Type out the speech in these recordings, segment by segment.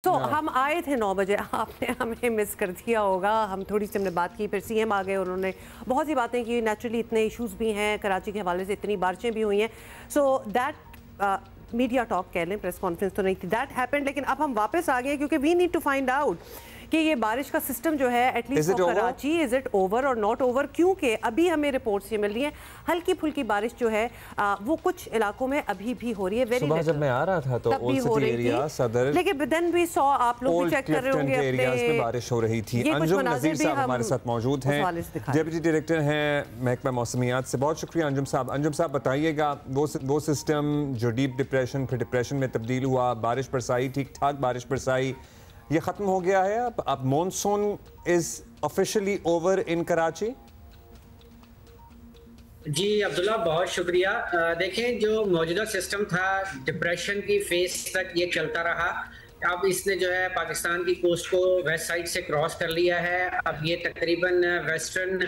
तो हम आए थे 9 बजे, आपने हमें मिस कर दिया होगा। हम थोड़ी सी हमने बात की, फिर सीएम आ गए, उन्होंने बहुत सी बातें की। नेचुरली इतने इश्यूज भी हैं, कराची के हवाले से इतनी बारिशें भी हुई हैं। सो दैट मीडिया टॉक कह लें, प्रेस कॉन्फ्रेंस तो नहीं थी, दैट हैपेंड। लेकिन अब हम वापस आ गए क्योंकि we need to find out कि ये बारिश का सिस्टम जो है at least for Karachi, is it over और नॉट ओवर? क्योंकि अभी हमें रिपोर्ट्स ये मिल रही हैं हल्की फुल्की बारिश जो है वो कुछ इलाकों में अभी भी हो रही है। वेरी सुबह जब मैं आ रहा था तो ओल्ड सिटी एरिया, सदर, लेकिन देन वी सॉ, आप लोग भी चेक कर रहे होंगे एरियाज में बारिश हो रही थी। अंजुम नज़ीर साहब हमारे साथ मौजूद हैं, डेप्यूटी डायरेक्टर हैं महकमा मौसमियात से। बहुत शुक्रिया अंजुम साहब। अंजुम साहब बताइएगा, वो सिस्टम जो डीप डिप्रेशन फिर डिप्रेशन में तब्दील हुआ, बारिश बरसाई, ठीक ठाक बारिश बरसाई, ये खत्म हो गया है अब monsoon is officially over in Karachi? जी अब्दुल्ला, बहुत शुक्रिया। देखें, जो मौजूदा सिस्टम था डिप्रेशन की फेज तक ये चलता रहा। अब इसने जो है पाकिस्तान की कोस्ट को वेस्ट साइड से क्रॉस कर लिया है। अब ये तकरीबन वेस्टर्न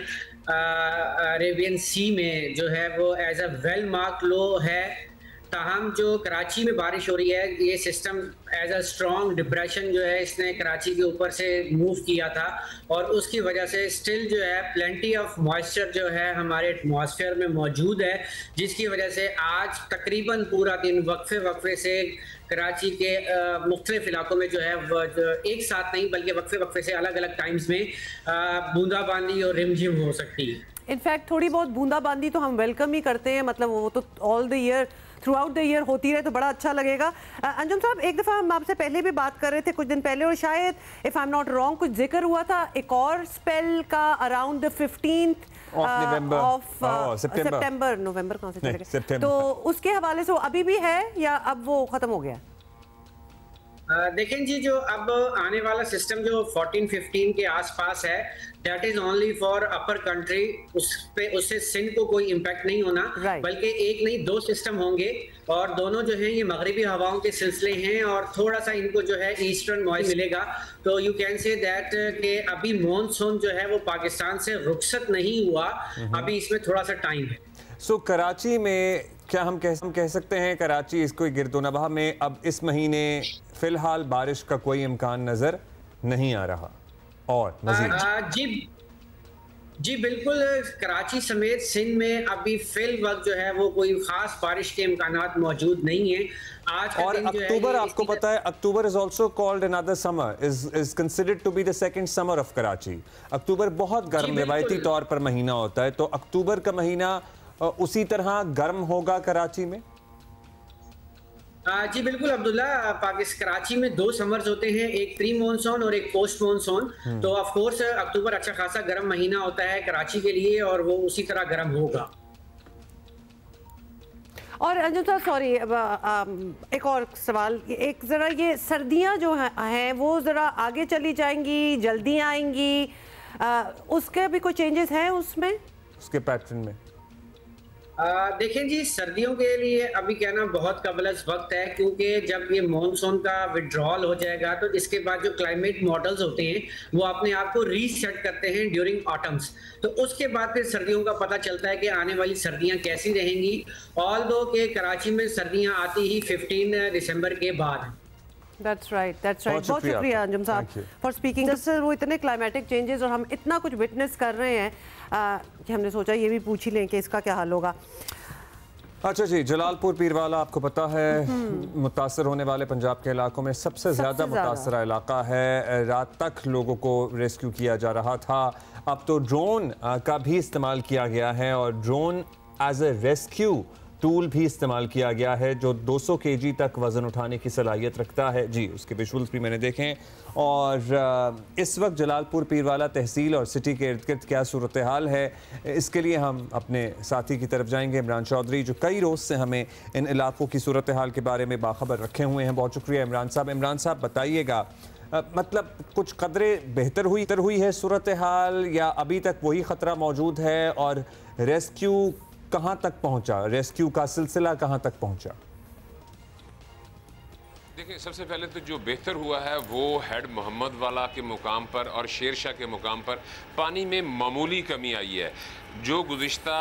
अरेबियन सी में जो है वो एज अ वेल मार्क लो है। ताहम जो कराची में बारिश हो रही है, ये system as a strong depression जो है इसने कराची के ऊपर से मूव किया था और उसकी वजह से स्टिल जो है प्लेंटी ऑफ मॉइस्चर जो है हमारे एटमॉस्फेयर में मौजूद है, जिसकी वजह से आज तकरीबन पूरा दिन वक्फे से कराची के मुख्तलिफ इलाकों में जो है एक साथ नहीं बल्कि वक्फे से अलग अलग टाइम्स में बूंदाबांदी और रिमझिम हो सकती है। इनफैक्ट थोड़ी बहुत बूंदाबांदी तो हम वेलकम ही करते हैं, मतलब वो तो all the year, through out the year होती रहे तो बड़ा अच्छा लगेगा। अंजुम साहब, एक दफ़ा हम आपसे पहले भी बात कर रहे थे कुछ दिन पहले, और शायद if I am not wrong कुछ जिक्र हुआ था एक और स्पेल का अराउंड द 15th ऑफ सितंबर, नवंबर कहाँ से चले गए, तो उसके हवाले से वो अभी भी है या अब वो ख़त्म हो गया? देखें जी, जो अब आने वाला सिस्टम जो 14-15 के आसपास है, that is only for upper country. उससे सिंध को कोई इम्पैक्ट नहीं होना, बल्कि एक नहीं 2 सिस्टम होंगे और दोनों जो है ये मगरिबी हवाओं के सिलसिले हैं और थोड़ा सा इनको जो है ईस्टर्न मॉइस मिलेगा। तो यू कैन से दैट कि अभी मॉनसून जो है वो पाकिस्तान से रुखसत नहीं हुआ, अभी इसमें थोड़ा सा टाइम है। सो कराची में क्या हम कह सकते हैं कराची इसको गिरदोनवाह में अब इस महीने फिलहाल बारिश का कोई इम्कान नजर नहीं आ रहा? और जी बिल्कुल, कराची समेत सिंध में अभी फिल वक्त जो है वो कोई खास बारिश के इम्कानात मौजूद नहीं है। आज और अक्टूबर, आपको पता है October is also called another summer, is considered to be the second summer of Karachi. October बहुत गर्म रवायती तौर पर महीना होता है, तो अक्टूबर का महीना उसी तरह गर्म होगा कराची में? जी बिल्कुल अब्दुल्ला, कराची में 2 समर्स होते हैं, एक प्री मॉनसून और एक पोस्ट मॉनसून। तो ऑफ कोर्स अक्टूबर अच्छा खासा गर्म महीना होता है कराची के लिए और वो उसी तरह गर्म होगा। और अंजुम साहब सॉरी, एक और सवाल, एक ज़रा ये सर्दियां जो हैं वो ज़रा आगे चली जाएंगी, जल्दी आएंगी, उसके भी कोई चेंजेस हैं उसमें, उसके पैटर्न में? देखें जी, सर्दियों के लिए अभी कहना बहुत कबलस वक्त है, क्योंकि जब ये मॉनसून का विड्रॉल हो जाएगा तो इसके बाद जो क्लाइमेट मॉडल्स होते हैं वो अपने आप को रीसेट करते हैं ड्यूरिंग ऑटम्स। तो उसके बाद फिर सर्दियों का पता चलता है कि आने वाली सर्दियां कैसी रहेंगी। ऑल्दो के कराची में सर्दियां आती ही 15 दिसंबर के बाद। That's right. बहुत शुक्रिया अंजुम साहब फॉर स्पीकिंग। वो इतने क्लाइमेटिक चेंजेस और हम इतना कुछ विटनेस कर रहे हैं कि हमने सोचा ये भी पूछ ही लें कि इसका क्या हाल होगा। अच्छा जी, जलालपुर पीरवाला आपको पता है मुतासर होने वाले पंजाब के इलाकों में सबसे ज़्यादा मुतासरा इलाका है। रात तक लोगों को रेस्क्यू किया जा रहा था, अब तो ड्रोन का भी इस्तेमाल किया गया है और drone as a rescue tool भी इस्तेमाल किया गया है जो 200 केजी तक वज़न उठाने की सलाहियत रखता है। जी, उसके विजुअल्स भी मैंने देखे। और इस वक्त जलालपुर पीरवाला तहसील और सिटी के इर्द गिर्द क्या सूरत हाल है, इसके लिए हम अपने साथी की तरफ जाएंगे, इमरान चौधरी, जो कई रोज़ से हमें इन इलाकों की सूरत हाल के बारे में बाखबर रखे हुए हैं। बहुत शुक्रिया इमरान साहब। इमरान साहब बताइएगा, मतलब कुछ कदरे बेहतर हुई है सूरत हाल या अभी तक वही ख़तरा मौजूद है, और रेस्क्यू कहां तक पहुंचा, रेस्क्यू का सिलसिला कहां तक पहुंचा? देखिए, सबसे पहले तो जो बेहतर हुआ है वो हेड मोहम्मद वाला के मुकाम पर और शेरशाह के मुकाम पर पानी में मामूली कमी आई है। जो गुज़िश्ता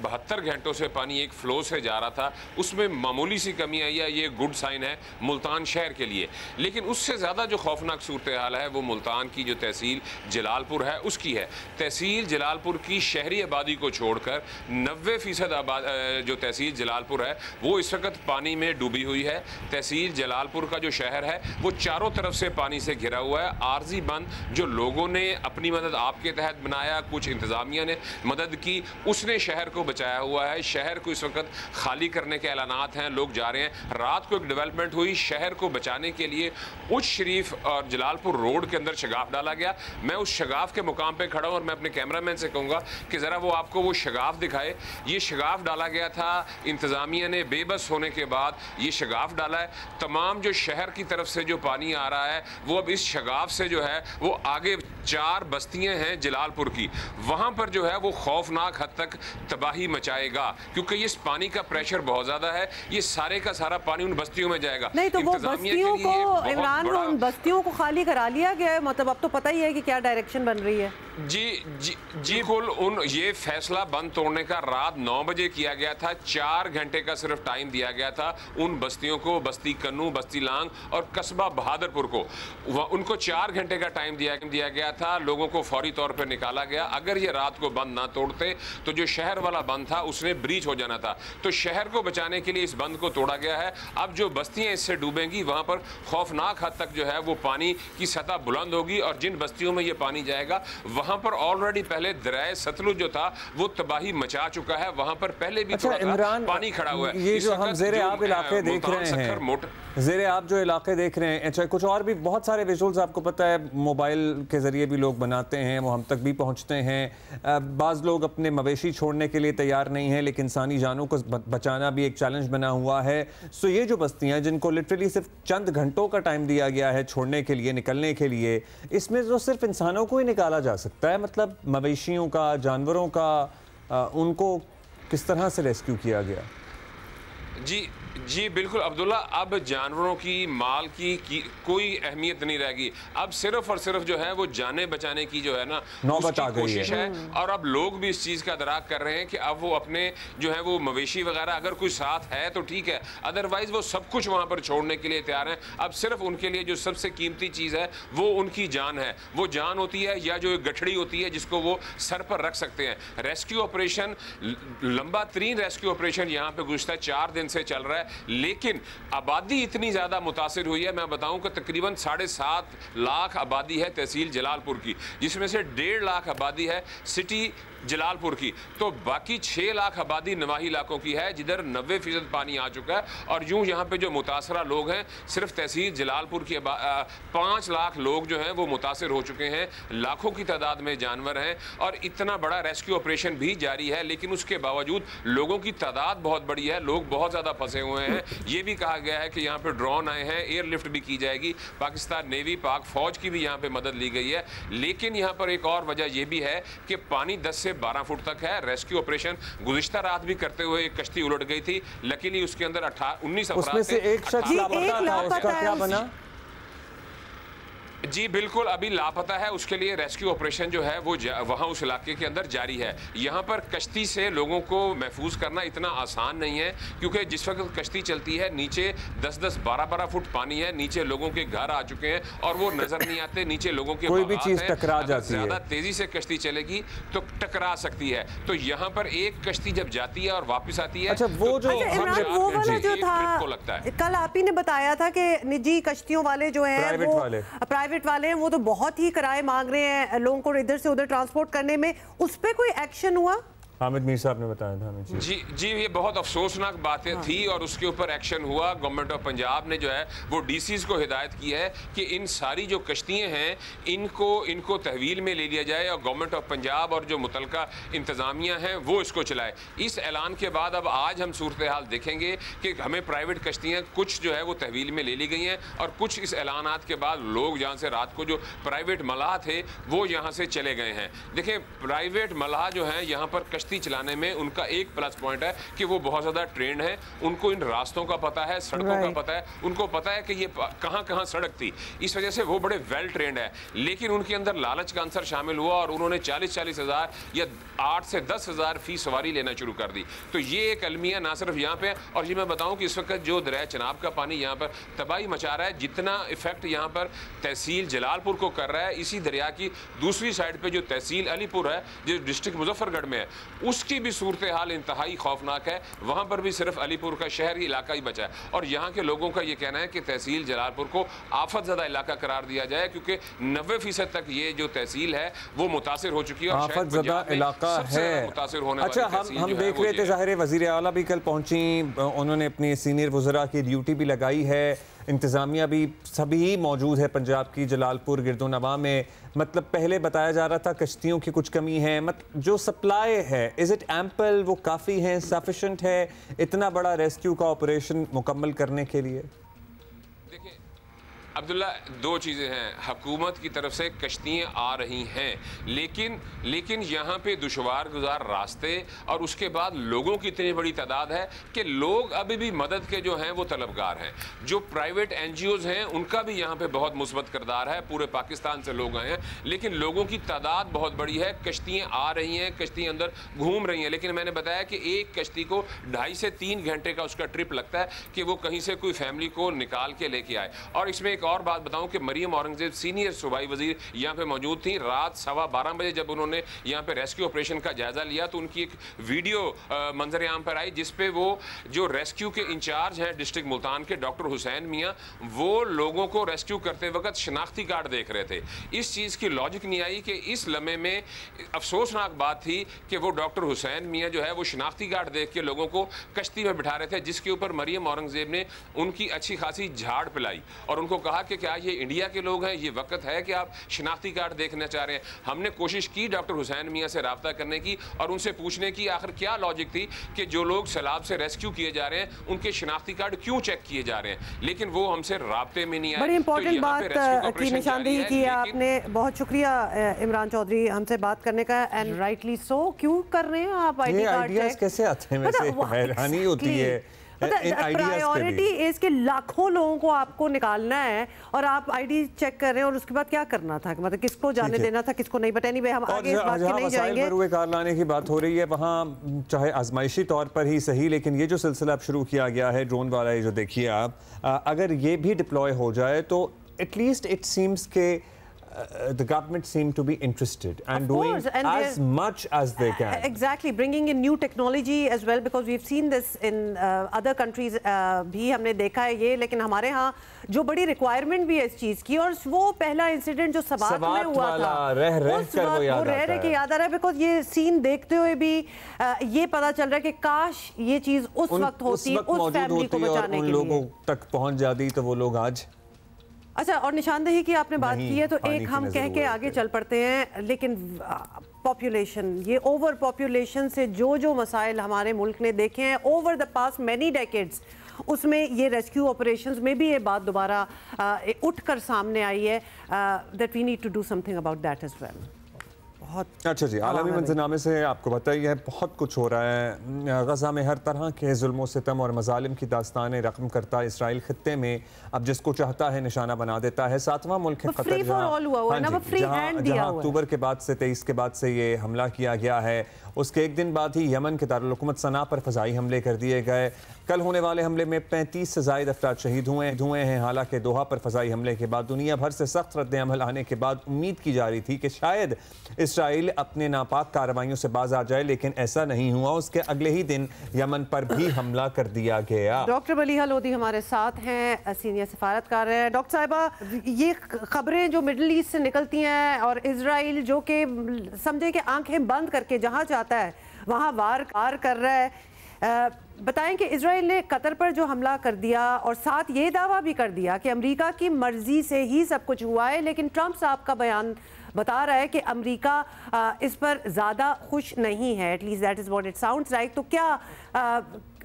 72 घंटों से पानी एक फ़्लो से जा रहा था उसमें मामूली सी कमी आई है, ये गुड साइन है मुल्तान शहर के लिए। लेकिन उससे ज़्यादा जो खौफनाक सूरत हाल है वो मुल्तान की जो तहसील जलालपुर है उसकी है। तहसील जलालपुर की शहरी आबादी को छोड़कर 90% जो तहसील जलालपुर है वो इस वक्त पानी में डूबी हुई है। तहसील जलालपुर का जो शहर है वो चारों तरफ से पानी से घिरा हुआ है। आर्जी बंद जो लोगों ने अपनी मदद आपके तहत बनाया, कुछ इंतज़ामिया ने मदद की, उसने शहर को बचाया हुआ है। शहर को इस वक्त खाली करने के ऐलानात हैं, लोग जा रहे हैं। रात को एक डेवलपमेंट हुई, शहर को बचाने के लिए उच्च शरीफ और जलालपुर रोड के अंदर शगाफ डाला गया। मैं उस शगाफ के मुकाम पे खड़ा हूं और मैं अपने कैमरामैन से कहूंगा कि ज़रा वो आपको वो शगाफ दिखाए। ये शगाफ डाला गया था, इंतज़ामिया ने बेबस होने के बाद ये शगाफ डाला है। तमाम जो शहर की तरफ से जो पानी आ रहा है वो अब इस शगाफ से जो है वो आगे 4 बस्तियां हैं जलालपुर की, वहां पर जो है वो खौफनाक हद तक तबाही मचाएगा, क्योंकि ये पानी का प्रेशर बहुत ज्यादा है। ये सारे का सारा पानी उन बस्तियों में जाएगा। नहीं तो वो बस्तियों को इमरान, वो उन बस्तियों को खाली करा लिया गया है, मतलब अब तो पता ही है कि क्या डायरेक्शन बन रही है। जी कुल उन ये फैसला बंद तोड़ने का रात 9 बजे किया गया था। 4 घंटे का सिर्फ टाइम दिया गया था उन बस्तियों को, बस्ती कन्नू, बस्ती लांग और कस्बा बहादुरपुर को, उनको 4 घंटे का टाइम दिया गया था। लोगों को फौरी तौर पर निकाला गया। अगर ये रात को बंद ना तोड़ते तो जो शहर वाला बंद था उसने ब्रीच हो जाना था। तो शहर को बचाने के लिए इस बंद को तोड़ा गया है। अब जो बस्तियां इससे डूबेंगी वहां पर खौफनाक हद तक जो है वो पानी की सतह बुलंद होगी और जिन बस्तियों में ये पानी जाएगा वहां पर ऑलरेडी पहले दरिया सतलुज जो था वो तबाही मचा चुका है। वहां पर पहले भी पानी खड़ा हुआ है। ये जो हम ज़ेरे आब इलाके देख रहे हैं, ज़ेरे आब जो इलाके देख रहे हैं, अच्छा कुछ और भी बहुत सारे विजुअल्स आपको पता है मोबाइल के ज़रिए भी लोग बनाते हैं, वो हम तक भी पहुंचते हैं। बाज़ लोग अपने मवेशी छोड़ने के लिए तैयार नहीं हैं, लेकिन इंसानी जानों को बचाना भी एक चैलेंज बना हुआ है। सो ये जो बस्तियां जिनको लिटरली सिर्फ चंद घंटों का टाइम दिया गया है छोड़ने के लिए, निकलने के लिए, इसमें तो सिर्फ इंसानों को ही निकाला जा सकता है, मतलब मवेशियों का, जानवरों का, उनको किस तरह से रेस्क्यू किया गया? जी बिल्कुल अब्दुल्ला, अब जानवरों की, माल की कोई अहमियत नहीं रहेगी। अब सिर्फ और सिर्फ जो है वो जाने बचाने की जो है ना नौबत आ गई कोशिश है। और अब लोग भी इस चीज़ का दराक कर रहे हैं कि अब वो अपने जो है वो मवेशी वगैरह अगर कोई साथ है तो ठीक है, अदरवाइज वो सब कुछ वहाँ पर छोड़ने के लिए तैयार हैं। अब सिर्फ उनके लिए जो सबसे कीमती चीज़ है वो उनकी जान है। वो जान होती है या जो गठड़ी होती है जिसको वो सर पर रख सकते हैं। रेस्क्यू ऑपरेशन, लंबा तरीन रेस्क्यू ऑपरेशन यहाँ पे गुज़िश्ता 4 दिन से चल रहा है, लेकिन आबादी इतनी ज़्यादा मुतासिर हुई है। मैं बताऊं कि तकरीबन 7.5 लाख आबादी है तहसील जलालपुर की, जिसमें से 1.5 लाख आबादी है सिटी जलालपुर की, तो बाकी 6 लाख आबादी नवाही इलाकों की है जिधर 90% पानी आ चुका है। और यूं यहाँ पे जो मुतासरा लोग हैं, सिर्फ तहसील जलालपुर की 5 लाख लोग जो हैं वो मुतासर हो चुके हैं। लाखों की तादाद में जानवर हैं और इतना बड़ा रेस्क्यू ऑपरेशन भी जारी है, लेकिन उसके बावजूद लोगों की तादाद बहुत बड़ी है, लोग बहुत ज़्यादा फंसे हुए हैं। ये भी कहा गया है कि यहाँ पर ड्रोन आए हैं, एयरलिफ्ट भी की जाएगी, पाकिस्तान नेवी, पाक फौज की भी यहाँ पर मदद ली गई है। लेकिन यहाँ पर एक और वजह यह भी है कि पानी 10 से 12 फुट तक है। रेस्क्यू ऑपरेशन गुज़िश्ता रात भी करते हुए एक कश्ती उलट गई थी, लकीली उसके अंदर 19 अफराद थे। उसमें से एक शख्स लापता था, उसका क्या बना? जी बिल्कुल, अभी लापता है। उसके लिए रेस्क्यू ऑपरेशन जो है वो वहाँ उस इलाके के अंदर जारी है। यहाँ पर कश्ती से लोगों को महफूज करना इतना आसान नहीं है, क्योंकि जिस वक्त कश्ती चलती है नीचे 10-10, 12-12 फुट पानी है, नीचे लोगों के घर आ चुके हैं और वो नजर नहीं आते। नीचे लोगों के कोई भी चीज टकरा जाती है, ज्यादा तेजी से कश्ती चलेगी तो टकरा सकती है। तो यहाँ पर एक कश्ती जब जाती है और वापस आती है, अच्छा वो जो वाला जो था, लगता है कल आप ही ने बताया था कि निजी कश्तियों वाले जो है, प्राइवेट वाले हैं, वो तो बहुत ही किराए मांग रहे हैं लोगों को इधर से उधर ट्रांसपोर्ट करने में। उस पे कोई एक्शन हुआ? हामिद मीर साहब ने बताया था हमें। जी ये बहुत अफसोसनाक बातें थी और उसके ऊपर एक्शन हुआ। गवर्नमेंट ऑफ पंजाब ने जो है वो डीसीज को हिदायत की है कि इन सारी जो कश्तियाँ हैं इनको तहवील में ले लिया जाए और गवर्नमेंट ऑफ पंजाब और जो मुतलका इंतज़ामिया हैं वो इसको चलाए। इस ऐलान के बाद अब आज हम सूरत हाल देखेंगे कि हमें प्राइवेट कश्तियाँ कुछ जो है वो तहवील में ले ली गई हैं और कुछ इस ऐलानात के बाद लोग जहाँ से रात को जो प्राइवेट मलाह थे वो यहाँ से चले गए हैं। देखें, प्राइवेट मलाह जो हैं यहाँ पर कश्ती कश्ती चलाने में उनका एक प्लस पॉइंट है कि वो बहुत ज़्यादा ट्रेंड है, उनको इन रास्तों का पता है, सड़कों का पता है, उनको पता है कि ये कहाँ कहाँ सड़क थी, इस वजह से वो बड़े वेल ट्रेंड है। लेकिन उनके अंदर लालच का आंसर शामिल हुआ और उन्होंने 40-40 हज़ार या 8 से 10 हज़ार फी सवारी लेना शुरू कर दी। तो ये एक अलमिया ना सिर्फ यहाँ पे, और ये मैं बताऊँ कि इस वक्त जो दरिया चनाब का पानी यहाँ पर तबाही मचा रहा है, जितना इफेक्ट यहाँ पर तहसील जलालपुर को कर रहा है, इसी दरिया की दूसरी साइड पे जो तहसील अलीपुर है जो डिस्ट्रिक्ट मुजफ्फरगढ़ में है, उसकी भी सूरत हाल इंतहाई खौफनाक है। वहाँ पर भी सिर्फ अलीपुर का शहरी इलाका ही बचा है और यहाँ के लोगों का ये कहना है कि तहसील जलालपुर को आफत ज़्यादा इलाका करार दिया जाए, क्योंकि 90% तक ये जो तहसील है वो मुतासिर हो चुकी है और आफत ज़्यादा इलाका है। मुतासिर होने अच्छा, हम देख रहे थे ज़ाहिर वज़ीर आला भी कल पहुंची, उन्होंने अपनी सीनियर वज़रा की ड्यूटी भी लगाई है, इंतज़ामिया भी सभी मौजूद है पंजाब की जलालपुर गिरदोनवा में। मतलब पहले बताया जा रहा था कश्तियों की कुछ कमी है, जो सप्लाई है इज़ इट एम्पल, वो काफ़ी है, सफिशेंट है इतना बड़ा रेस्क्यू का ऑपरेशन मुकम्मल करने के लिए? अब्दुल्ला, दो चीज़ें हैं, हुकूमत की तरफ से कश्तियाँ आ रही हैं, लेकिन यहाँ पे दुशवार गुजार रास्ते और उसके बाद लोगों की इतनी बड़ी तादाद है कि लोग अभी भी मदद के जो हैं वो तलबगार हैं। जो प्राइवेट NGOs हैं उनका भी यहाँ पे बहुत मुस्बत किरदार है, पूरे पाकिस्तान से लोग आए हैं, लेकिन लोगों की तादाद बहुत बड़ी है, कश्तियाँ आ रही हैं, कश्तियाँ अंदर घूम रही हैं। लेकिन मैंने बताया कि एक कश्ती को 2.5 से 3 घंटे का उसका ट्रिप लगता है कि वो कहीं से कोई फैमिली को निकाल के लेके आए। और इसमें और बात बताऊं कि मरियम औरंगजेब सीनियर सूबाई वजीर यहाँ पे मौजूद थी। रात 12:15 बजे जब उन्होंने यहाँ पे रेस्क्यू ऑपरेशन का जायजा लिया तो उनकी एक वीडियो मंजर आम पर आई जिसपे वो जो रेस्क्यू के इंचार्ज हैं डिस्ट्रिक्ट मुल्तान के डॉक्टर हुसैन मियाँ, वो लोगों को रेस्क्यू करते वक्त शनाख्ती कार्ड देख रहे थे। इस चीज़ की लॉजिक नहीं आई कि इस लम्हे में अफसोसनाक बात थी कि वो डॉक्टर हुसैन मियाँ जो है वो शनाख्ती कार्ड देख के लोगों को कश्ती में बिठा रहे थे, जिसके ऊपर मरियम औरंगजेब ने उनकी अच्छी खासी झाड़ पिलाई और उनको कहा कि क्या ये इंडिया के लोग हैं, ये वक्त है कि आप शनाख्ती कार्ड देखना चाह रहे हैं। हमने कोशिश की डॉक्टर हुसैन मियाँ से रब्ता करने की और उनसे पूछने की आखिर क्या लॉजिक थी कि जो लोग सैलाब से रेस्क्यू किए जा रहे हैं उनके शनाख्ती कार्ड क्यों चेक किए जा रहे हैं, लेकिन वो हमसे राब्ते में नहीं आए। बड़ी इंपॉर्टेंट बात की निशानदेही की आपने, बहुत शुक्रिया इमरान चौधरी हमसे बात करने का, एंड राइटली सो। क्यों कर रहे हैं आप आईडी कार्ड? कैसे आते हैं? वैसे हैरानी होती है। प्रायोरिटी इज के लाखों लोगों को आपको निकालना है और आप आईडी चेक कर रहे हैं और उसके बाद क्या करना था, मतलब किसको जाने देना था, किसको नहीं। बट एनीवे हम आगे इस बात के नहीं जाएंगे। बरूए कार लाने की बात हो रही है, वहाँ चाहे आजमाइशी तौर पर ही सही, लेकिन ये जो सिलसिला अब शुरू किया गया है ड्रोन वाला, ये जो देखिए आप, अगर ये भी डिप्लॉय हो जाए तो एटलीस्ट इट सीम्स के the government seem to be interested and doing as much as they can. Exactly, bringing in new technology as well, because we've seen this in other countries भी हमने देखा है ये, लेकिन हमारे यहाँ जो बड़ी रिक्वायरमेंट भी है इस चीज़ की, और वो पहला इंसिडेंट जो सबात में हुआ था, वो रह के याद आ रहा है, बिकॉज ये सीन देखते हुए भी ये पता चल रहा है कि काश ये चीज़ उस वक्त होती, उस फैमिली को बचाने के लिए लोगों तक पहुँच जाती तो वो लोग आज। अच्छा, और निशानदेही की आपने बात की है तो एक हम कह के आगे चल पड़ते हैं, लेकिन पॉपुलेशन, ये ओवर पॉपुलेशन से जो मसाइल हमारे मुल्क ने देखे हैं over the past many decades, उसमें ये रेस्क्यू ऑपरेशंस में भी ये बात दोबारा उठकर सामने आई है that we need to do something about that as well. अच्छा जी, आलमी मंजरनामे से आपको बताइए है बहुत कुछ हो रहा है। गज़ा में हर तरह के जुल्म सितम और मजालिम की दास्तानें रकम करता इसराइल खत्ते में अब जिसको चाहता है निशाना बना देता है। 7वां मुल्क है कतर, जहाँ अक्टूबर के बाद से 23 के बाद से ये हमला किया गया है। उसके एक दिन बाद ही यमन के दारुल हुकूमत सना पर फ़ज़ाई हमले कर दिए गए। कल होने वाले हमले में 35 से ज़ायद अफराद शहीद हुए हैं। हालांकि दोहा पर फ़ज़ाई हमले के बाद दुनिया भर से सख्त रद्द अमल आने के बाद उम्मीद की जा रही थी कि शायद इसराइल अपने नापाक कार्रवाइयों से बाज आ जाए, लेकिन ऐसा नहीं हुआ। उसके अगले ही दिन यमन पर भी हमला कर दिया गया। डॉक्टर मलीहा लोधी हमारे साथ हैं, सीनियर सफारतकार हैं। डॉक्टर साहिबा, ये खबरें जो मिडल ईस्ट से निकलती हैं और इसराइल जो कि समझे कि आंखें बंद करके जहाँ चाहता है वहाँ वार कर रहा है, बताएं कि इसराइल ने कतर पर जो हमला कर दिया और साथ ये दावा भी कर दिया कि अमेरिका की मर्जी से ही सब कुछ हुआ है, लेकिन ट्रंप साहब का बयान बता रहा है कि अमेरिका इस पर ज़्यादा खुश नहीं है, at least that is what it sounds like. तो क्या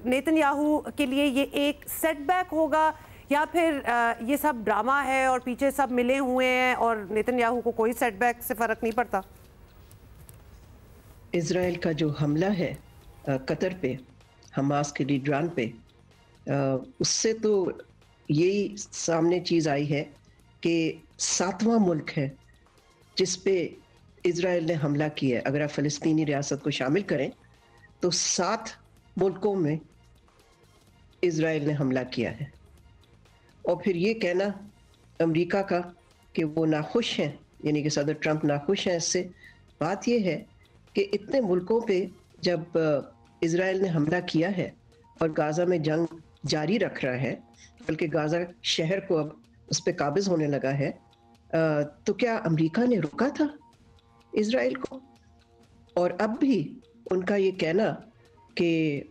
नेतन्याहू के लिए ये एक सेटबैक होगा या फिर ये सब ड्रामा है और पीछे सब मिले हुए हैं और नेतन्याहू को कोई सेटबैक से फ़र्क नहीं पड़ता? इज़राइल का जो हमला है कतर पे, हमास के लीडरान पे, उससे तो यही सामने चीज़ आई है कि 7वां मुल्क है जिस पे इज़राइल ने हमला किया है। अगर आप फ़लस्तीनी रियासत को शामिल करें तो 7 मुल्कों में इज़राइल ने हमला किया है। और फिर ये कहना अमेरिका का कि वो नाखुश हैं, यानी कि सदर ट्रंप नाखुश हैं इससे, बात ये है कि इतने मुल्कों पे जब इज़राइल ने हमला किया है और गाज़ा में जंग जारी रख रहा है, बल्कि गाज़ा शहर को अब उस पर काबिज़ होने लगा है, तो क्या अमेरिका ने रोका था इज़राइल को? और अब भी उनका ये कहना कि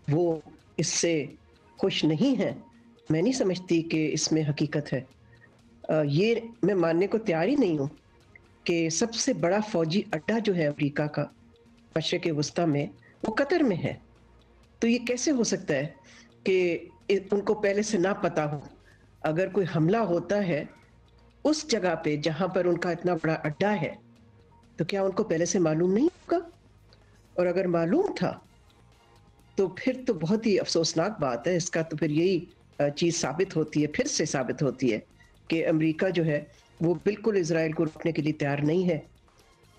वो इससे खुश नहीं है, मैं नहीं समझती कि इसमें हकीकत है। ये मैं मानने को तैयार ही नहीं हूँ कि सबसे बड़ा फौजी अड्डा जो है अमेरिका का मशरिक़ वस्ता में, वो कतर में है। तो ये कैसे हो सकता है कि उनको पहले से ना पता हो? अगर कोई हमला होता है उस जगह पे जहाँ पर उनका इतना बड़ा अड्डा है, तो क्या उनको पहले से मालूम नहीं होगा? और अगर मालूम था तो फिर तो बहुत ही अफसोसनाक बात है। इसका तो फिर यही चीज़ साबित होती है, फिर से साबित होती है कि अमेरिका जो है वो बिल्कुल इज़राइल को रोकने के लिए तैयार नहीं है।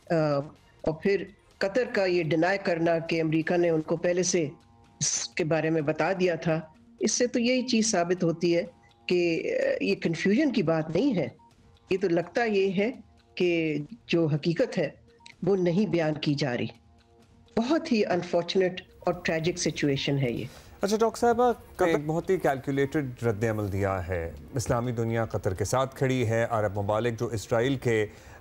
और फिर कतर का ये डिनाई करना कि अमेरिका ने उनको पहले से इसके बारे में बता दिया था, इससे तो यही चीज़ साबित होती है कि ये कन्फ्यूजन की बात नहीं है। ये तो लगता ये है कि जो हकीकत है वो नहीं बयान की जा रही। बहुत ही अनफॉर्चुनेट और ट्रैजिक सिचुएशन है ये। अच्छा डॉक्टर साहबा, एक बहुत ही कैलकुलेटेड रद्द अमल दिया है। इस्लामी दुनिया कतर के साथ खड़ी है। अरब ममालिक जो इसराइल के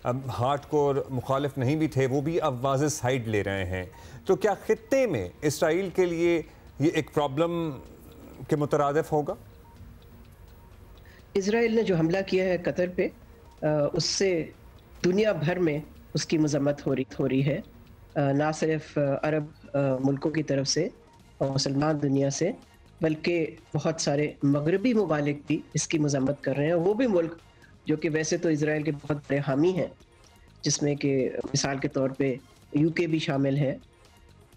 हार्डकोर मुखालिफ नहीं भी थे, वो भी अब वाज़ेह साइड ले रहे हैं। तो क्या खित्ते में इसराइल के लिए ये एक प्रॉब्लम के मुतरादिफ होगा? इसराइल ने जो हमला किया है कतर पे, उससे दुनिया भर में उसकी मजम्मत हो रही है, ना सिर्फ अरब मुल्कों की तरफ से और मुसलमान दुनिया से, बल्कि बहुत सारे मगरबी ममालिक भी इसकी मजम्मत कर रहे हैं। वो भी मुल्क जो कि वैसे तो इज़राइल के बहुत बड़े हामी हैं, जिसमें कि मिसाल के तौर पे यूके भी शामिल है।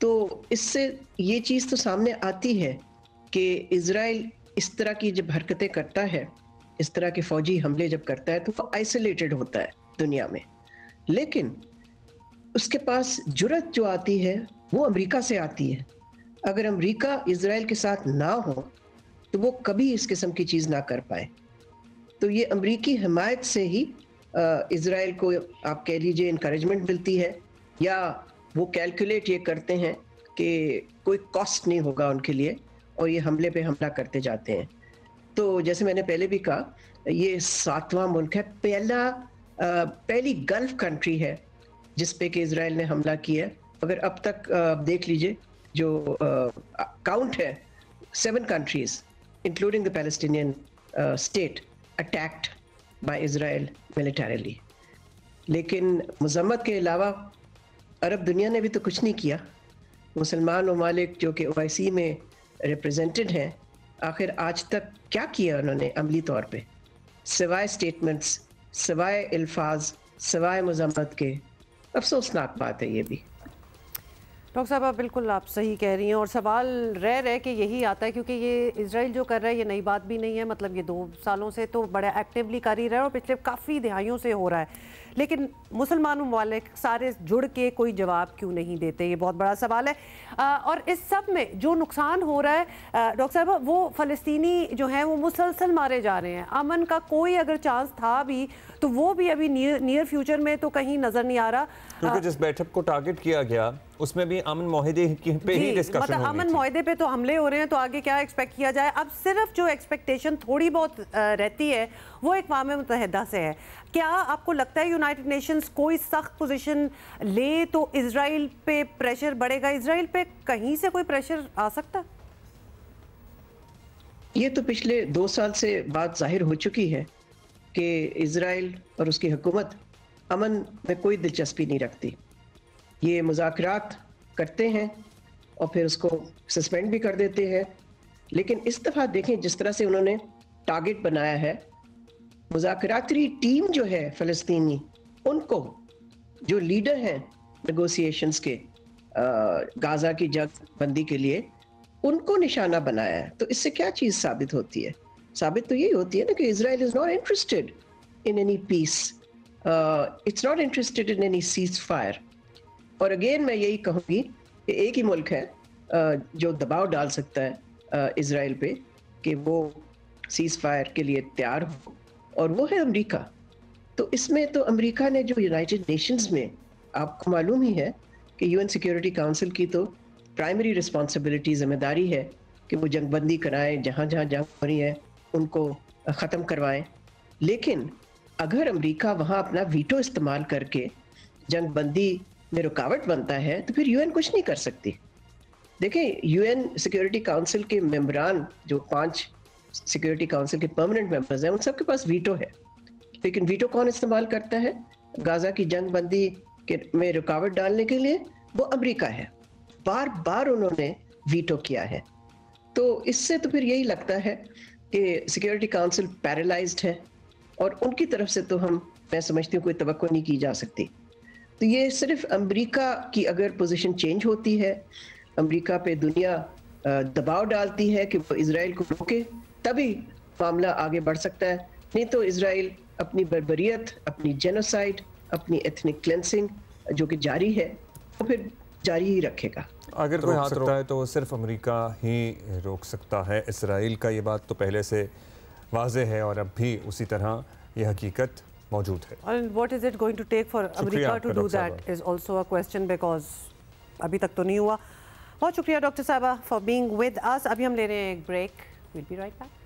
तो इससे ये चीज़ तो सामने आती है कि इज़राइल इस तरह की जब हरकतें करता है, इस तरह के फ़ौजी हमले जब करता है, तो वो आइसोलेटेड होता है दुनिया में। लेकिन उसके पास जुर्रत जो आती है वो अमेरिका से आती है। अगर अमेरिका इज़राइल के साथ ना हो तो वो कभी इस किस्म की चीज़ ना कर पाए। तो ये अमेरिकी हिमायत से ही इज़राइल को आप कह लीजिए इनकरेजमेंट मिलती है, या वो कैलकुलेट ये करते हैं कि कोई कॉस्ट नहीं होगा उनके लिए और ये हमले पे हमला करते जाते हैं। तो जैसे मैंने पहले भी कहा, ये 7वां मुल्क है, पहली गल्फ कंट्री है जिस पे कि इज़राइल ने हमला किया है। अगर अब तक देख लीजिए जो काउंट है, 7 countries including the Palestinian state attacked by Israel militarily. लेकिन मजम्मत के अलावा अरब दुनिया ने भी तो कुछ नहीं किया। मुसलमान ममालिक जो कि OIC में रिप्रेजेंटेड हैं, आखिर आज तक क्या किया उन्होंने अमली तौर पे, सिवाय स्टेटमेंट्स, सिवाय अल्फाज, सिवाय मजम्मत के? अफसोसनाक बात है ये भी। डॉक्टर साहब, आप बिल्कुल आप सही कह रही हैं, और सवाल रह के यही आता है, क्योंकि ये इज़राइल जो कर रहा है ये नई बात भी नहीं है। मतलब ये 2 सालों से तो बड़ा एक्टिवली कर ही रहा है और पिछले काफ़ी दिहाइयों से हो रहा है। लेकिन मुसलमान ममालिक सारे जुड़ के कोई जवाब क्यों नहीं देते, ये बहुत बड़ा सवाल है। और इस सब में जो नुकसान हो रहा है डॉक्टर साहब, वो फ़लस्तीनी जो हैं वो मुसलसल मारे जा रहे हैं। अमन का कोई अगर चांस था भी तो वो भी अभी नियर फ्यूचर में तो कहीं नज़र नहीं आ रहा, क्योंकि जिस बैठक को टारगेट किया गया उसमें भी अमन मुआहिदे पे ही डिस्कशन मतलब अमन मुआहिदे पे तो हमले हो रहे हैं, तो आगे क्या एक्सपेक्ट किया जाए? अब सिर्फ जो एक्सपेक्टेशन थोड़ी बहुत रहती है वो अक़वाम मुत्तहिदा से है। क्या आपको लगता है यूनाइटेड नेशंस कोई सख्त पोजीशन ले तो इजराइल पे प्रेशर बढ़ेगा? इजराइल पे कहीं से कोई प्रेशर आ सकता? ये तो पिछले 2 साल से बात जाहिर हो चुकी है कि इजराइल और उसकी हुकूमत अमन में कोई दिलचस्पी नहीं रखती। ये मुज़ाकरात करते हैं और फिर उसको सस्पेंड भी कर देते हैं। लेकिन इस दफ़ा देखें जिस तरह से उन्होंने टारगेट बनाया है, मुज़ाकराती टीम जो है फ़लस्तीनी, उनको जो लीडर हैं नेगोशिएशंस के, गाजा की जंग बंदी के लिए उनको निशाना बनाया है। तो इससे क्या चीज साबित होती है? साबित तो यही होती है ना कि Israel is not interested in any peace, it's not interested in any ceasefire. और अगेन मैं यही कहूंगी कि एक ही मुल्क है जो दबाव डाल सकता है इजराइल पे कि वो सीज फायर के लिए तैयार हो, और वो है अमेरिका। तो इसमें तो अमेरिका ने जो यूनाइटेड नेशंस में, आपको मालूम ही है कि यूएन सिक्योरिटी काउंसिल की तो प्राइमरी रिस्पॉन्सिबिलिटी, जिम्मेदारी है कि वो जंगबंदी कराएं, जहाँ जहाँ जंग हो रही है उनको ख़त्म करवाएं। लेकिन अगर अमेरिका वहाँ अपना वीटो इस्तेमाल करके जंगबंदी में रुकावट बनता है तो फिर यूएन कुछ नहीं कर सकती। देखें, यूएन सिक्योरिटी काउंसिल के मेंबरान, जो 5 सिक्योरिटी काउंसिल के परमानेंट मेंबर्स हैं, उन सबके पास वीटो है। लेकिन वीटो कौन इस्तेमाल करता है गाजा की जंग बंदी में रुकावट डालने के लिए? वो अमेरिका है। बार बार उन्होंने वीटो किया है। तो इससे तो फिर यही लगता है कि सिक्योरिटी काउंसिल पैरालाइज्ड है, और उनकी तरफ से तो मैं समझती हूँ कोई तवक्को नहीं की जा सकती। तो ये सिर्फ अमेरिका की अगर पोजीशन चेंज होती है, अमेरिका पे दुनिया दबाव डालती है कि वो इजराइल को रोके, तभी मामला आगे बढ़ सकता है। नहीं तो इजराइल अपनी बर्बरियत, अपनी जेनोसाइड, अपनी एथनिक क्लेंसिंग जो कि जारी है, वो फिर जारी ही रखेगा। अगर कोई हाथ सकता है तो सिर्फ अमेरिका ही रोक सकता है इसराइल का। ये बात तो पहले से वाज़ेह है और अब भी उसी तरह ये हकीकत मौजूद है। And what is it going to take for America to do that is also a question, because अभी तक तो नहीं हुआ। बहुत शुक्रिया डॉक्टर साहबा for being with us। अभी हम ले रहे हैं एक break. We'll be right back.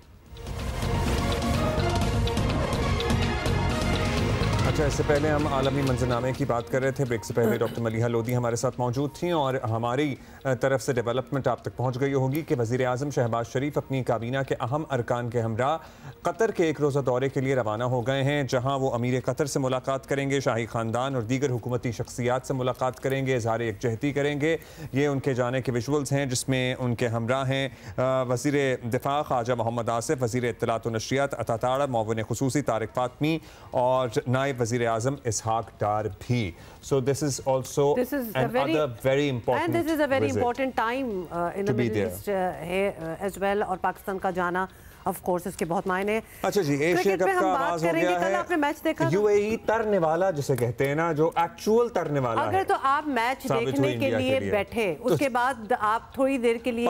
अच्छा, इससे पहले हम आलमी मंजरनामे की बात कर रहे थे। ब्रेक से पहले डॉक्टर मलिहा लोधी हमारे साथ मौजूद थी और हमारी तरफ से डेवलपमेंट आप तक पहुंच गई होगी कि वज़ीर आज़म शहबाज शरीफ अपनी काबीना के अहम अरकान के हमरा कतर के एक रोज़ा दौरे के लिए रवाना हो गए हैं, जहां वो अमीर कतर से मुलाकात करेंगे, शाही ख़ानदान और दीगर हुकूमती शख्सियात से मुलाकात करेंगे, इज़हार यकजहती करेंगे। ये उनके जाने के विजुअल्स हैं जिसमें उनके हमरा हैं वज़ीर दिफा ख्वाजा मोहम्मद आसिफ, वज़ीर इत्तलात व नशरियात अता ताड़ा, मुअव्विन खुसूसी तारिक फातमी और नायब वज़ीर आज़म इसहाक डार भी। So this is also another very important and this is a very important time in the Middle East as well, और पाकिस्तान का जाना ऑफ कोर्स इसके बहुत मायने हैं। अच्छा जी, एशिया कप का आगाज हो गया है। कल आपने मैच देखा? यूएई तरने वाला जिसे कहते हैं ना, जो एक्चुअल तरने वाला अगर तो आप मैच देखने के लिए बैठे, उसके बाद आप थोड़ी देर के लिए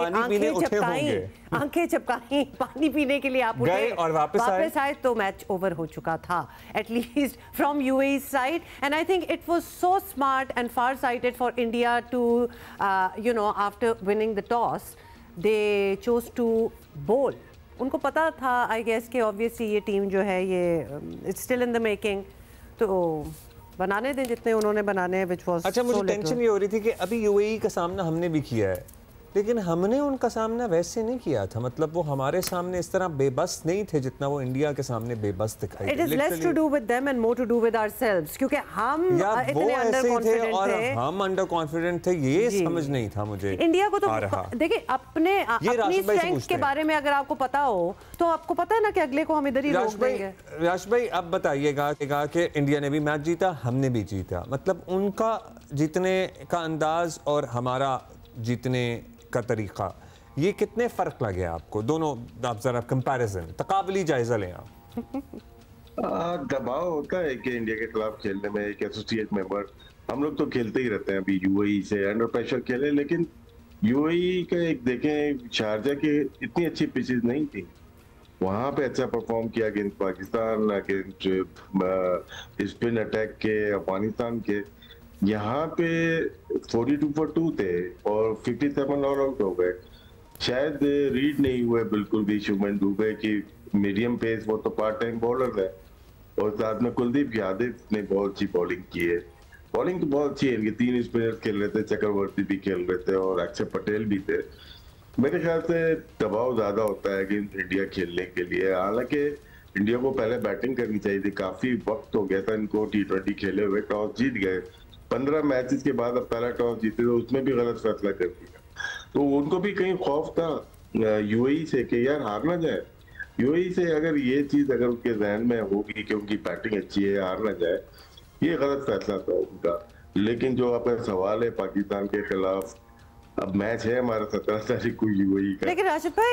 आंखें चपकाई, पानी पीने के लिए आप उठे और वापस आए तो मैच ओवर हो चुका था, at least from UAE side. And I think it was so smart and far sighted for India to you know after winning the toss they chose to bowl. उनको पता था आई गेस कि obviously ये team जो है ये it's still in the making, तो बनाने दें जितने उन्होंने बनाने, व्हिच वाज। अच्छा, मुझे टेंशन ये हो रही थी कि अभी यूएई का सामना हमने भी किया है, लेकिन हमने उनका सामना वैसे नहीं किया था। मतलब वो हमारे सामने इस तरह बेबस नहीं थे जितना वो इंडिया के सामने बेबस दिखाई दे। It is less to do with them and more to do with ourselves, क्योंकि हम इतने अंडर कॉन्फिडेंट थे, हम अंडर कॉन्फिडेंट थे, ये समझ नहीं था मुझे। इंडिया को तो देखिए अपनी स्ट्रेंथ के बारे में अगर आपको पता हो तो आपको पता है ना कि अगले को हम इधर ही रोक देंगे। राश भाई, अब बताइएगा कि इंडिया ने भी मैच जीता, हमने भी जीता, मतलब उनका जीतने का अंदाज और हमारा जीतने का तरीका, ये कितने फर्क लगे आपको दोनों? आप जरा कंपैरिजन, तकाबली जायजा लें आप। दबाव होता है कि इंडिया के खिलाफ खेलने में, एक एसोसिएट मेंबर, हम लोग तो खेलते ही रहते हैं। अभी यूएई से अंडर प्रेशर खेले, लेकिन यूएई का एक देखें, शारजा की इतनी अच्छी पिचेस नहीं थी, वहां पे अच्छा परफॉर्म किया against Pakistan, against spin attack के अफगानिस्तान के। यहाँ पे 42 for 2 थे और 57 ऑल आउट हो गए। शायद रीड नहीं हुए बिल्कुल भी शुभमन दुबे की मीडियम पेस, वो तो पार्ट टाइम बॉलर है, और साथ में कुलदीप यादव ने बहुत अच्छी बॉलिंग की है। बॉलिंग तो बहुत अच्छी है इनकी, 3 स्पिनर खेल रहे थे, चक्रवर्ती भी खेल रहे थे और अक्षर पटेल भी थे। मेरे ख्याल से दबाव ज्यादा होता है कि इंडिया खेलने के लिए। हालांकि इंडिया को पहले बैटिंग करनी चाहिए थी, काफी वक्त हो गया था इनको T20 खेले हुए, टॉस जीत गए। 15 मैचेस के बाद अब पहला टॉस जीते तो उसमें भी गलत फैसला कर दिया, तो उनको भी कहीं खौफ था यूएई से कि यार हार ना जाए। यूएई से अगर ये चीज अगर उनके जहन में होगी कि उनकी बैटिंग अच्छी है, हार ना जाए, ये गलत फैसला था उनका। लेकिन जो आपका सवाल है पाकिस्तान के खिलाफ, अब मैच है हमारा 17 तारीख को यूएई का। लेकिन राशिद भाई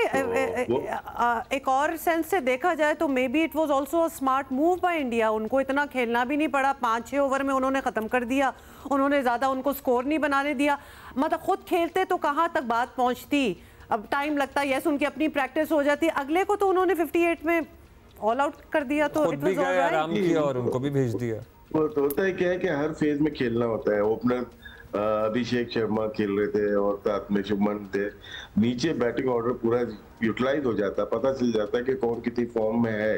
एक और सेंस से देखा जाए तो may be it was also a smart move by India. उनको इतना खेलना भी नहीं पड़ा, 5-6 ओवर में उन्होंने ख़त्म कर दिया, उन्होंने ज़्यादा उनको स्कोर नहीं बनाने दिया। मतलब खुद खेलते तो कहाँ तक बात पहुँचती, अब टाइम लगता है, यस उनकी अपनी प्रैक्टिस हो जाती। अगले को तो उन्होंने 58 में ऑल आउट कर दिया, तो इट वाज ऑलराइट, आराम किया और उनको भी भेज दिया। वो तो होता है क्या है कि हर फेज में खेलना होता है। ओपनर अभिषेक शर्मा खेल रहे थे और साथ में शुभमन थे, नीचे बैटिंग ऑर्डर पूरा यूटिलाइज हो जाता है, पता चल जाता है कि कौन कितनी फॉर्म में है।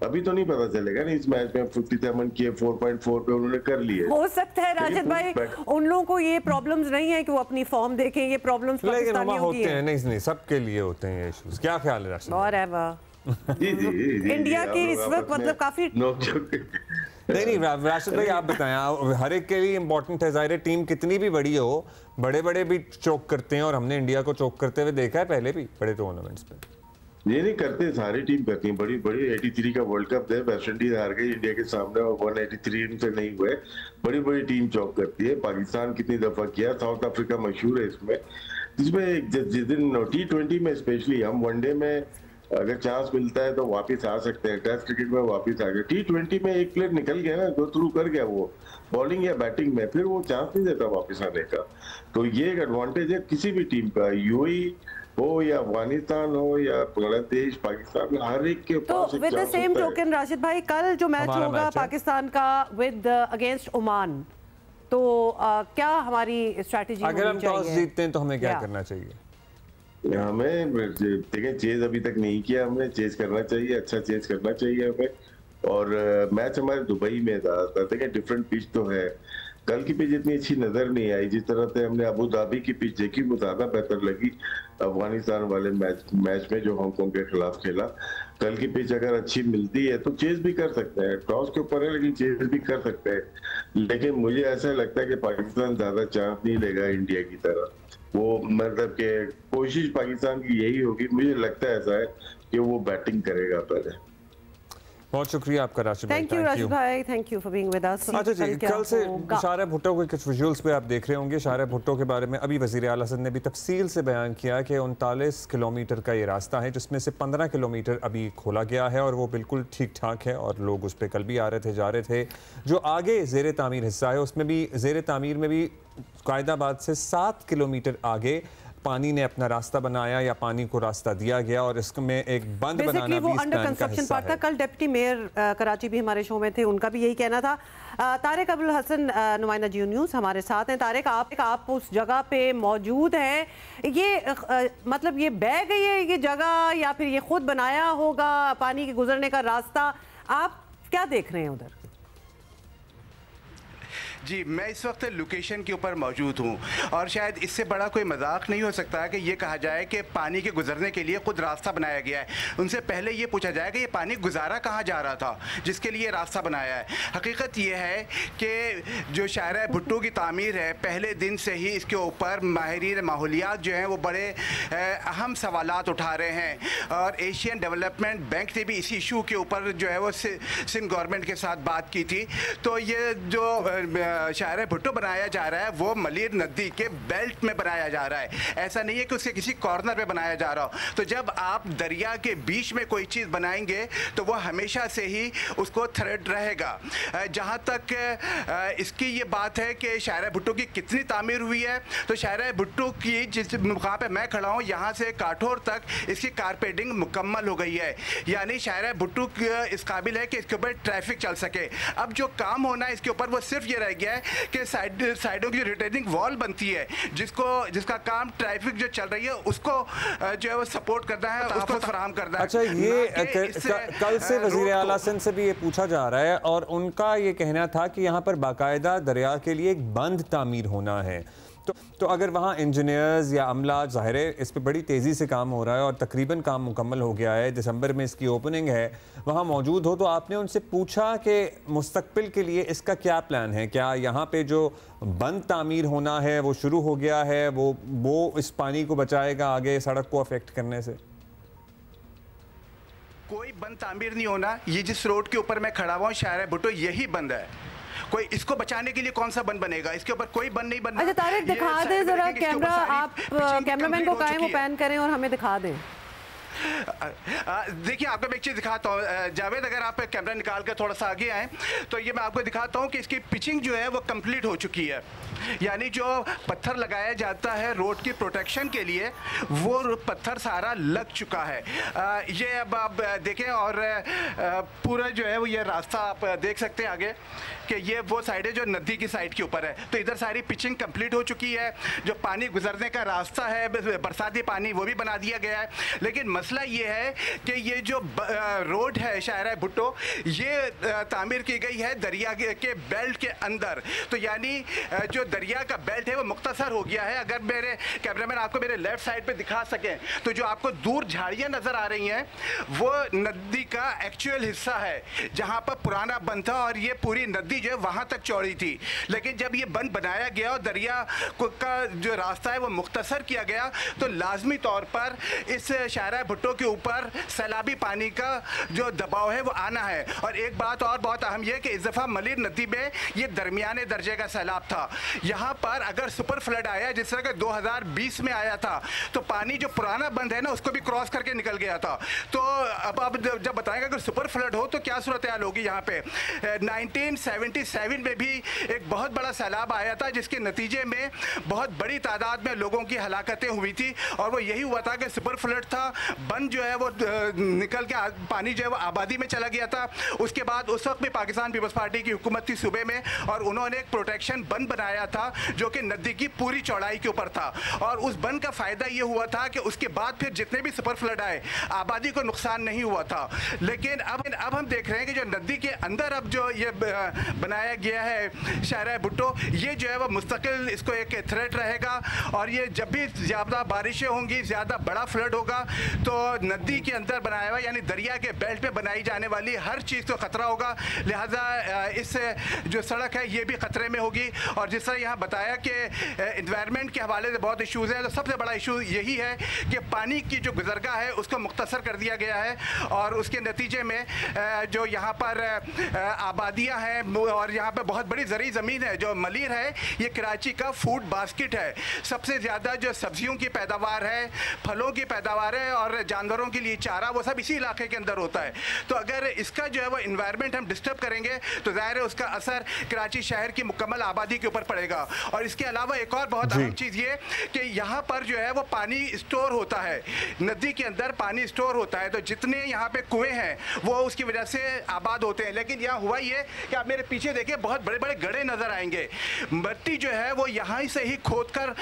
अभी तो नहीं पता चलेगा ना, इस मैच में 57 किए, 4.4 पे उन्होंने कर लिए। हो सकता है राशिद भाई उन लोगों को ये प्रॉब्लम्स नहीं है कि वो अपनी फॉर्म देखें, ये प्रॉब्लम्स पाकिस्तानियों की है। नहीं सबके लिए होते हैं ये इश्यूज। क्या ख्याल है राशिद? इंडिया की इस वक्त मतलब काफी नहीं राशिद भाई आप बताएं, हर एक के लिए इंपॉर्टेंट है। ज़ाहिर टीम कितनी भी बड़ी हो, बड़े बड़े भी चोक करते हैं और हमने इंडिया को चोक करते हुए देखा है पहले भी बड़े टूर्नामेंट्स पे। ये नहीं करते, सारी टीम करती है। बड़ी बड़ी 83 का वर्ल्ड कप है, वेस्ट इंडीज हार गई इंडिया के सामने और 183 से नहीं हुए। बड़ी बड़ी टीम चौक करती है। पाकिस्तान कितनी दफा किया, साउथ अफ्रीका मशहूर है इसमें। जिसमें जिस दिन T20 में स्पेशली हम वनडे में अगर चांस मिलता है तो वापस आ सकते हैं, टेस्ट क्रिकेट में वापस आ गए। T20 में एक प्लेयर निकल गया ना, जो थ्रू कर गया वो बॉलिंग या बैटिंग में, फिर वो चांस नहीं देता वापस आने का। तो ये एक एडवांटेज है किसी भी टीम का, यूएई हो या अफगानिस्तान हो या बांग्लादेश, पाकिस्तान, हर एक के पास। तो with the same token Rashid भाई, कल जो मैच होगा पाकिस्तान का विद अगेंस्ट ओमान, तो क्या हमारी स्ट्रेटजी अगर हम टॉस जीतते हैं तो हमें क्या करना चाहिए? हमें देखिए, चेज अभी तक नहीं किया हमने, चेज करना चाहिए, अच्छा चेज करना चाहिए हमें। और मैच हमारे दुबई में था, देखिए डिफरेंट पिच तो है। कल की पिच इतनी अच्छी नजर नहीं आई, जिस तरह से हमने अबू धाबी की पिच देखी वो ज्यादा बेहतर लगी अफगानिस्तान वाले मैच में जो हांगकांग के खिलाफ खेला। कल की पिच अगर अच्छी मिलती है तो चेज भी कर सकते हैं, टॉस के ऊपर है लेकिन चेज भी कर सकते हैं। लेकिन मुझे ऐसा लगता है कि पाकिस्तान ज्यादा चांस नहीं लेगा इंडिया की तरह। वो मतलब के कोशिश पाकिस्तान की यही होगी, मुझे लगता है ऐसा है कि वो बैटिंग करेगा पहले। बहुत शुक्रिया आपका राशिद भाई। थैंक यू राशिद भाई, thank you for being with us. अच्छा जी, कल से शाहरियार भुट्टो के कुछ विजुअल्स पे आप देख रहे होंगे। शाहरियार भुट्टो के बारे में अभी वज़ीर आला सिंध ने भी तफसील से बयान किया कि 39 किलोमीटर का ये रास्ता है, जिसमें से 15 किलोमीटर अभी खोला गया है और वो बिल्कुल ठीक ठाक है और लोग उस पर कल भी आ रहे थे, जा रहे थे। जो आगे ज़ेर तामीर हिस्सा है उसमें भी, ज़ेर तामीर में भी कायदाबाद से 7 किलोमीटर आगे पानी ने अपना रास्ता बनाया या पानी को रास्ता दिया गया और इसमें एक बंद बनाना भी इस प्लान का हिस्सा है। कल डिप्टी मेयर कराची भी हमारे शो में थे, उनका भी यही कहना था। तारिक अब्दुल हसन, नुमाइंदा जियो न्यूज़ हमारे साथ हैं। तारिक, आप उस जगह पे मौजूद हैं, ये मतलब ये बह गई है ये जगह या फिर ये खुद बनाया होगा पानी के गुजरने का रास्ता, आप क्या देख रहे हैं उधर? जी, मैं इस वक्त लोकेशन के ऊपर मौजूद हूँ और शायद इससे बड़ा कोई मजाक नहीं हो सकता कि ये कहा जाए कि पानी के गुजरने के लिए खुद रास्ता बनाया गया है। उनसे पहले ये पूछा जाए कि ये पानी गुजारा कहाँ जा रहा था जिसके लिए रास्ता बनाया है। हकीकत ये है कि जो शाहरियार भुट्टो की तामीर है, पहले दिन से ही इसके ऊपर माहिरीन माहौलियात जो हैं वो बड़े अहम सवालात उठा रहे हैं और एशियन डेवलपमेंट बैंक ने भी इसी इशू के ऊपर जो है वो सिंध गवर्नमेंट के साथ बात की थी। तो ये जो शाहरियार भुट्टो बनाया जा रहा है वो मलिर नदी के बेल्ट में बनाया जा रहा है, ऐसा नहीं है कि उसके किसी कॉर्नर पे बनाया जा रहा हो। तो जब आप दरिया के बीच में कोई चीज़ बनाएंगे तो वो हमेशा से ही उसको थ्रेट रहेगा। जहाँ तक इसकी ये बात है कि शाहरियार भुट्टो की कितनी तामीर हुई है, तो शाहरियार भुट्टो की जिस मुकाम पे मैं खड़ा हूँ यहाँ से काठौर तक इसकी कारपेटिंग मुकम्मल हो गई है, यानी शाहरियार भुट्टो इस काबिल है कि इसके ऊपर ट्रैफिक चल सके। अब जो काम होना है इसके ऊपर वो सिर्फ ये रह गया है कि साइडों की रिटेनिंग वॉल बनती है जिसका काम ट्रैफिक जो चल रही है उसको जो है वो सपोर्ट करना है, उसको फराहम करना है। अच्छा, ये कल से वज़ीर आला सिंध से भी ये पूछा जा रहा है और उनका ये कहना था कि यहाँ पर बाकायदा दरिया के लिए एक बंद तामीर होना है। तो अगर वहाँ इंजीनियर्स या अमला, ज़ाहिर है इस पर बड़ी तेज़ी से काम हो रहा है और तकरीबन काम मुकम्मल हो गया है, दिसंबर में इसकी ओपनिंग है, वहाँ मौजूद हो, तो आपने उनसे पूछा कि मुस्तकबिल के लिए इसका क्या प्लान है? क्या यहाँ पे जो बंद तामीर होना है वो शुरू हो गया है, वो इस पानी को बचाएगा आगे सड़क को अफेक्ट करने से? कोई बंद तामीर नहीं होना। ये जिस रोड के ऊपर मैं खड़ा हुआ हूँ शाहरियार भुट्टो, यही बंद है। कोई इसको बचाने के लिए कौन सा बंद बनेगा? इसके ऊपर कोई बंद नहीं बनना। अच्छा तारिक दिखा दें जरा कैमरा, आप कैमरामैन को कहें वो पैन करें और हमें दिखा दें। देखिए आपको मैं एक चीज़ दिखाता हूँ जावेद, अगर आप कैमरा निकाल कर थोड़ा सा आगे आए तो ये मैं आपको दिखाता हूँ कि इसकी पिचिंग जो है वो कंप्लीट हो चुकी है। यानी जो पत्थर लगाया जाता है रोड की प्रोटेक्शन के लिए वो पत्थर सारा लग चुका है। ये अब आप देखें और पूरा जो है वो ये रास्ता आप देख सकते हैं आगे कि ये वो साइड है जो नदी की साइड के ऊपर है। तो इधर सारी पिचिंग कंप्लीट हो चुकी है। जो पानी गुजरने का रास्ता है बरसाती पानी वो भी बना दिया गया है। लेकिन मसला ये है कि ये जो रोड है शाहरा भुट्टो ये तामीर की गई है दरिया के बेल्ट के अंदर। तो यानी जो दरिया का बेल्ट है वो मुख्तसर हो गया है। अगर मेरे कैमरामैन आपको मेरे लेफ्ट साइड पे दिखा सकें तो जो आपको दूर झाड़ियाँ नज़र आ रही हैं वो नदी का एक्चुअल हिस्सा है जहाँ पर पुराना बंद था और ये पूरी नदी जो है वहाँ तक चौड़ी थी। लेकिन जब ये बंद बनाया गया और दरिया का जो रास्ता है वो मुख्तसर किया गया तो लाजमी तौर पर इस शाहरा भुट्टो के ऊपर सैलाबी पानी का जो दबाव है वो आना है। और एक बात और बहुत अहम यह है कि इस दफ़ा मलिर नदी में ये दरमियाने दर्जे का सैलाब था। यहाँ पर अगर सुपर फ्लड आया जिस तरह का 2020 में आया था तो पानी जो पुराना बंद है ना उसको भी क्रॉस करके निकल गया था। तो अब जब बताएंगे अगर सुपर फ्लड हो तो क्या सूरत हाल होगी। यहाँ पे 1977 में भी एक बहुत बड़ा सैलाब आया था जिसके नतीजे में बहुत बड़ी तादाद में लोगों की हलाकतें हुई थी और वो यही हुआ था कि सुपर फ्लड था, बंद जो है वो निकल के पानी जो है वो आबादी में चला गया था। उसके बाद उस वक्त भी पाकिस्तान पीपल्स पार्टी की हुकूमत थी सूबे में और उन्होंने एक प्रोटेक्शन बंद बनाया था जो कि नदी की पूरी चौड़ाई के ऊपर था। और उस बंद का फ़ायदा ये हुआ था कि उसके बाद फिर जितने भी सुपर फ्लड आए आबादी को नुकसान नहीं हुआ था। लेकिन अब हम देख रहे हैं कि जो नदी के अंदर अब जो ये बनाया गया है शाहरा भुट्टो ये जो है वो मुस्तकिल इसको एक थ्रेट रहेगा और ये जब भी ज़्यादा बारिशें होंगी, ज़्यादा बड़ा फ्लड होगा तो नदी के अंदर बनाया हुआ यानी दरिया के बेल्ट पे बनाई जाने वाली हर चीज़ को ख़तरा होगा। लिहाजा इस जो सड़क है ये भी ख़तरे में होगी। और जिस तरह यहाँ बताया कि इन्वायरमेंट के हवाले से बहुत इशूज़ हैं तो सबसे बड़ा इशू यही है कि पानी की जो गुजरगाह है उसको मुख्तसर कर दिया गया है और उसके नतीजे में जो यहाँ पर आबादियाँ हैं और यहाँ पर बहुत बड़ी ज़री ज़मीन है। जो मलिर है ये कराची का फूड बास्केट है। सबसे ज़्यादा जो सब्जियों की पैदावार है, फलों की पैदावार है और जानवरों के लिए चारा वो सब इसी इलाके के अंदर होता है। तो अगर इसका जो है वो इन्वायरमेंट हम डिस्टर्ब करेंगे तो ज़ाहिर है उसका असर कराची शहर की मुकम्मल आबादी के ऊपर पड़ेगा। और इसके अलावा एक और बहुत अहम चीज़ ये कि यहाँ पर जो है वो पानी स्टोर होता है, नदी के अंदर पानी स्टोर होता है। तो जितने यहाँ पे कुएँ हैं वो उसकी वजह से आबाद होते हैं। लेकिन यहाँ हुआ ये कि आप मेरे पीछे देखिए बहुत बड़े बड़े गड्ढे नज़र आएंगे। मिट्टी जो है वो यहाँ से ही खोद कर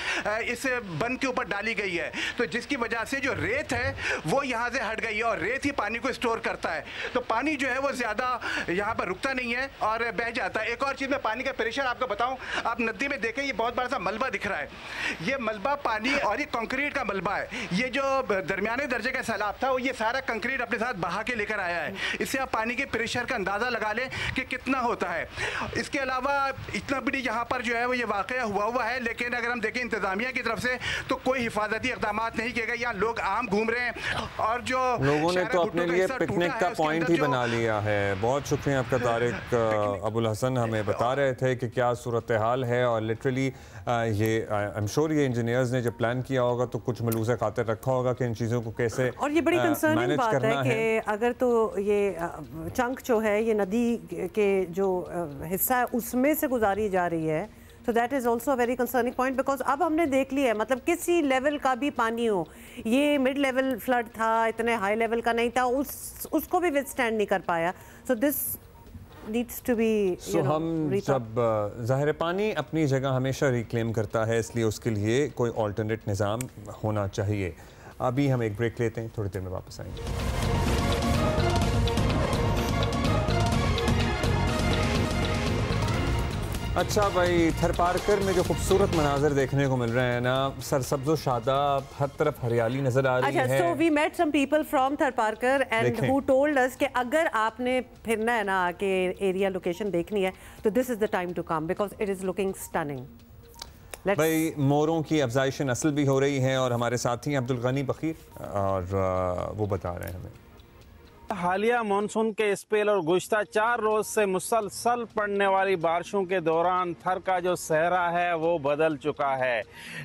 इस बंद के ऊपर डाली गई है तो जिसकी वजह से जो रेत है वो यहाँ से हट गई है और रेत ही पानी को स्टोर करता है। तो पानी जो है वो ज़्यादा यहाँ पर रुकता नहीं है और बह जाता है। एक और चीज़ मैं पानी का प्रेशर आपको बताऊँ, आप नदी में देखें ये बहुत बड़ा सा मलबा दिख रहा है। ये मलबा पानी और ये कंक्रीट का मलबा है। ये जो दरमियाने दर्जे का सैलाब था वो ये सारा कंक्रीट अपने साथ बहा के लेकर आया है। इससे आप पानी के प्रेशर का अंदाज़ा लगा लें कि कितना होता है। इसके अलावा इतना बड़ी यहाँ पर जो है वो ये वाक़या हुआ है। लेकिन अगर हम देखें इंतज़ामिया की तरफ से तो कोई हिफाजती इक़दाम नहीं किए गए। यहाँ लोग आम घूम रहे हैं और जो लोगों ने तो अपने लिए पिकनिक का पॉइंट ही बना लिया है। बहुत शुक्रिया आपका तारिक अबुल हसन, हमें बता रहे थे कि क्या सूरत हाल है और लिटरली ये आई एम श्योर ये इंजीनियर्स ने जब प्लान किया होगा तो कुछ मलूज़ खातिर रखा होगा कि इन चीज़ों को कैसे और ये बड़ी कंसर्निंग बात है कि अगर तो ये चंक जो है ये नदी के जो हिस्सा है उसमें से गुजारी जा रही है तो that is also a very concerning point because अब हमने देख लिया है मतलब किसी लेवल का भी पानी हो, ये मिड लेवल फ्लड था, इतने हाई लेवल का नहीं था, उसको भी विथस्टैंड नहीं कर पाया। So this needs to be हम जब ज़ाहिर पानी अपनी जगह हमेशा रिक्लेम करता है इसलिए उसके लिए कोई ऑल्टरनेट निज़ाम होना चाहिए। अभी हम एक ब्रेक लेते हैं, थोड़ी देर में वापस आएंगे। अच्छा भाई, थरपारकर में जो खूबसूरत मनाजर देखने को मिल रहे हैं ना, सरसब्ज़ शादाब, हर तरफ हरियाली नजर आ रही है। So we met some people from Tharparkar and who told us कि अगर आपने फिरना है ना आके एरिया लोकेशन देखनी है तो this is the time to come because it is looking stunning. भाई मोरों की अफजाइश नस्ल भी हो रही है और हमारे साथी अब्दुल गनी बकीर और वो बता रहे हैं हमें। हालिया मानसून के स्पेल और गुज़श्ता 4 रोज से मुसलसल पड़ने वाली बारिशों के दौरान थर का जो सहरा है वो बदल चुका है।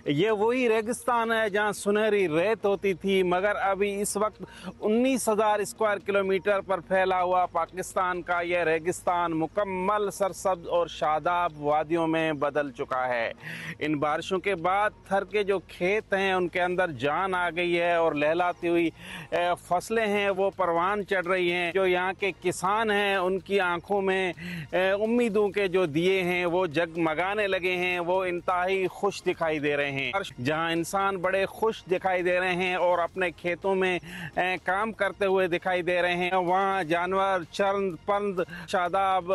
ये वही रेगिस्तान है जहां सुनहरी रेत होती थी, मगर अभी इस वक्त 19,000 स्क्वायर किलोमीटर पर फैला हुआ पाकिस्तान का यह रेगिस्तान मुकम्मल सरसब्ज और शादाब वादियों में बदल चुका है। इन बारिशों के बाद थर के जो खेत हैं उनके अंदर जान आ गई है और लहलाती हुई फसलें हैं वो परवान चढ़ रही हैं। जो यहाँ के किसान हैं उनकी आंखों में उम्मीदों के जो दिए हैं वो जगमगाने लगे हैं, वो इंतहाई खुश दिखाई दे रहे हैं। जहाँ इंसान बड़े खुश दिखाई दे रहे हैं और अपने खेतों में काम करते हुए दिखाई दे रहे हैं, वहाँ जानवर चरंद परंद शादाब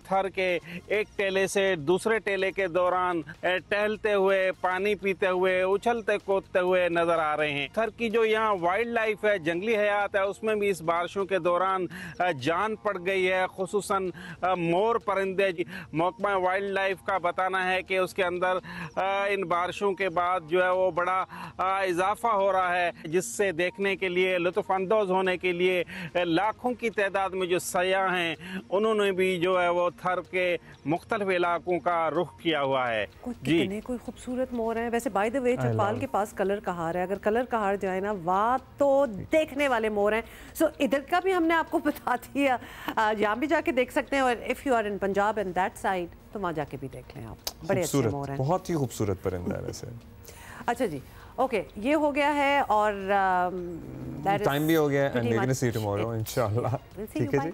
थर के एक टेले से दूसरे टेले के दौरान टहलते हुए, पानी पीते हुए, उछलते कूदते हुए नजर आ रहे हैं। थर की जो यहाँ वाइल्ड लाइफ है, जंगली हयात है, उसमें भी इस बारिशों के दौरान जान पड़ गई है। खुसूसन मोर परिंदे, महकमा वाइल्ड लाइफ का बताना है कि उसके अंदर इन बारिशों के बाद जो है वो बड़ा इजाफा हो रहा है, जिससे देखने के लिए, लुत्फ अंदोज होने के लिए लाखों की तादाद में जो सयाह हैं उन्होंने भी जो है वो थर के मुख्तलिफ इलाकों का रुख किया हुआ है। कितने कोई खूबसूरत मोर हैं। वैसे बाय द वे चौपाल के पास कलर कहार है, अगर कलर कहार जाए ना वहाँ तो देखने वाले मोर हैं। सो इधर का भी हमने आपको बता दिया, यहाँ भी जाके देख सकते हैं, और if you are in Punjab and that side तो वहाँ जाके भी देख लें आप, बड़े अच्छे मोर हैं। बहुत ही खूबसूरत परिंदा है वैसे। अच्छा जी, ओके, ये हो गया है और टाइम भी हो गया है, and we will see you tomorrow इंशाल्लाह। ठीक है जी।